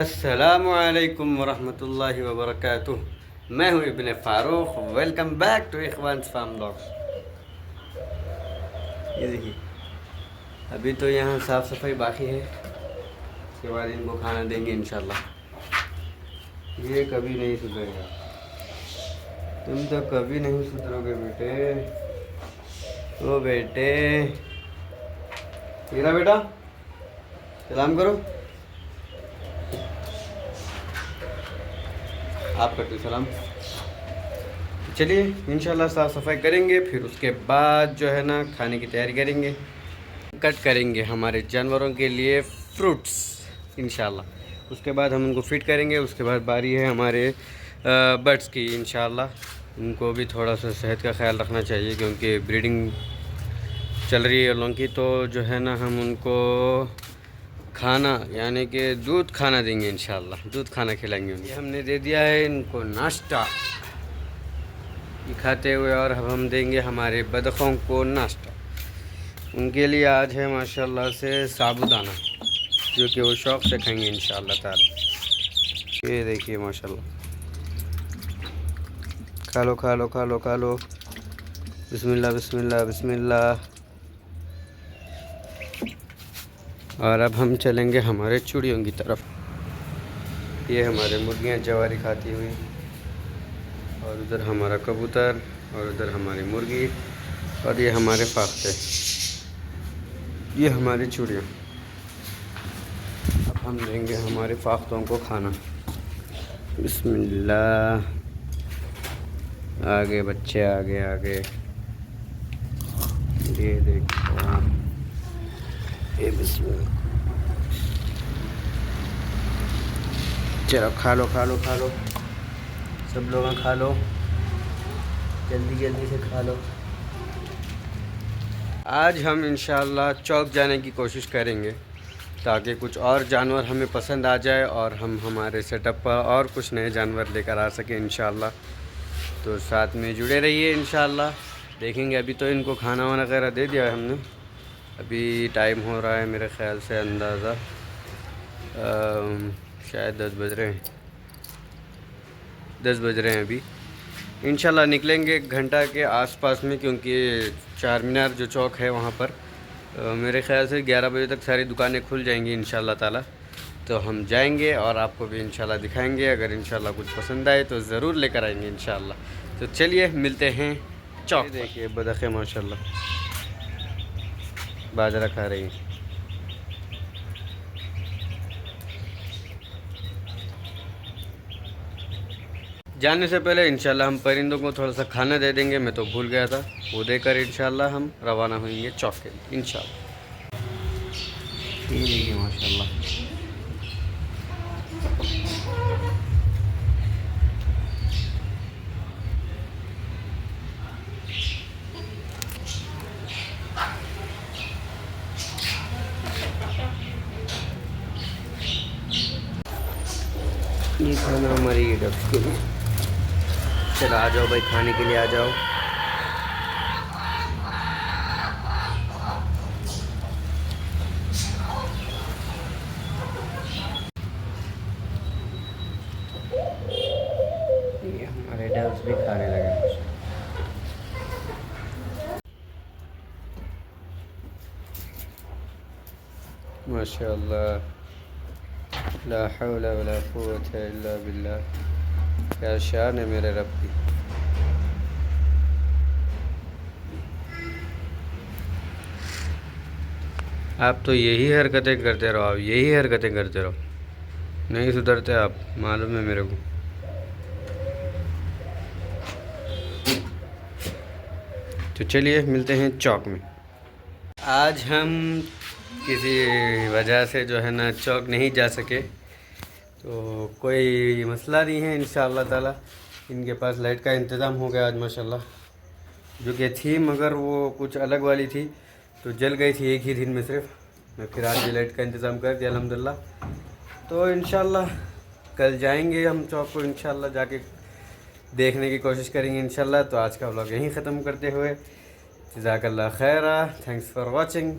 अस्सलामुअलैकुम वरहमतुल्लाहि वबरकातुह। मैं हूँ Ibne Farooq. Welcome back to Ikhwans farm blogs. ये देखिए, अभी तो यहाँ साफ़ सफाई बाकी है, उसके बाद इनको खाना देंगे इंशाल्लाह। ये कभी नहीं सुधरेगा, तुम तो कभी नहीं सुधरोगे बेटे। ओ बेटे, हीरा बेटा सलाम करो। आप करते सलाम। चलिए इंशाल्लाह साफ़ सफाई करेंगे, फिर उसके बाद जो है ना खाने की तैयारी करेंगे। कट करेंगे हमारे जानवरों के लिए फ्रूट्स इंशाल्लाह। उसके बाद हम उनको फिट करेंगे। उसके बाद बारी है हमारे बर्ड्स की इंशाल्लाह। उनको भी थोड़ा सा सेहत का ख्याल रखना चाहिए क्योंकि ब्रीडिंग चल रही है लोगों की। तो जो है ना हम उनको खाना यानी कि दूध खाना देंगे इंशाल्लाह। दूध खाना खिलाएंगे उनको। हमने दे दिया है इनको नाश्ता खाते हुए, और अब हम देंगे हमारे बतखों को नाश्ता। उनके लिए आज है माशाल्लाह से साबूदाना, जो कि वो शौक़ से खाएंगे इंशाल्लाह ताला। ये देखिए माशाल्लाह, खा लो खा लो खा लो खा लो। बिस्मिल्लाह बिस्मिल्लाह बिस्मिल्लाह। और अब हम चलेंगे हमारे चूड़ियों की तरफ। ये हमारे मुर्गियाँ जवारी खाती हुई, और उधर हमारा कबूतर, और उधर हमारी मुर्गी, और ये हमारे फाख्ते, ये हमारी चूड़ियाँ। अब हम देंगे हमारे फाख्तों को खाना। बिस्मिल्लाह। आगे बच्चे, आगे आगे। ये देखो आप, ये बिस्मिल्लाह। चलो खा लो खा लो खा लो, सब लोग खा लो, जल्दी जल्दी से खा लो। आज हम इंशाल्लाह चौक जाने की कोशिश करेंगे ताकि कुछ और जानवर हमें पसंद आ जाए और हम हमारे सेटअप पर और कुछ नए जानवर लेकर आ सकें इंशाल्लाह। तो साथ में जुड़े रहिए इंशाल्लाह। देखेंगे, अभी तो इनको खाना वाना वगैरह दे दिया है हमने। अभी टाइम हो रहा है मेरे ख़्याल से अंदाज़ा शायद 10 बज रहे हैं, 10 बज रहे हैं अभी। इंशाल्लाह निकलेंगे एक घंटा के आसपास में, क्योंकि चार मीनार जो चौक है वहाँ पर मेरे ख़्याल से 11 बजे तक सारी दुकानें खुल जाएंगी इंशाल्लाह ताला। तो हम जाएंगे और आपको भी इंशाल्लाह दिखाएंगे। अगर इंशाल्लाह कुछ पसंद आए तो ज़रूर लेकर आएंगे इंशाल्लाह। तो चलिए मिलते हैं चौक। देखिए बतखें माशाल्लाह बाजरा खा रही हैं। जाने से पहले इंशाल्लाह हम परिंदों को थोड़ा सा खाना दे देंगे। मैं तो भूल गया था, वो देकर इंशाल्लाह हम रवाना होंगे चौक के लिए इंशाल्लाह। ये देखिए माशाल्लाह, ये खाना हमारी डक्स के लिए। चलो आ जाओ भाई, खाने के लिए आ जाओ। ये हमारे डक्स भी खाने लगे। माशाअल्लाह, ला हौला वला कुव्वता इल्ला बिल्लाह। क्या शान है मेरे रब की। आप तो यही हरकतें करते रहो, आप यही हरकतें करते रहो, नहीं सुधरते आप, मालूम है मेरे को। तो चलिए मिलते हैं चौक में। आज हम किसी वजह से जो है ना चौक नहीं जा सके, तो कोई मसला नहीं है इंशाअल्लाह ताला। इनके पास लाइट का इंतज़ाम हो गया आज माशाल्लाह, जो कि थी मगर वो कुछ अलग वाली थी, तो जल गई थी एक ही दिन में सिर्फ। मैं फिर आज भी लाइट का इंतज़ाम कर दिया अल्हम्दुलिल्लाह। तो इंशाअल्लाह कल जाएंगे हम चौक को, इंशाअल्लाह जाके देखने की कोशिश करेंगे इंशाअल्लाह। तो आज का व्लॉग यहीं ख़त्म करते हुए जज़ाकल्लाह खैरा, थैंक्स फॉर वॉचिंग।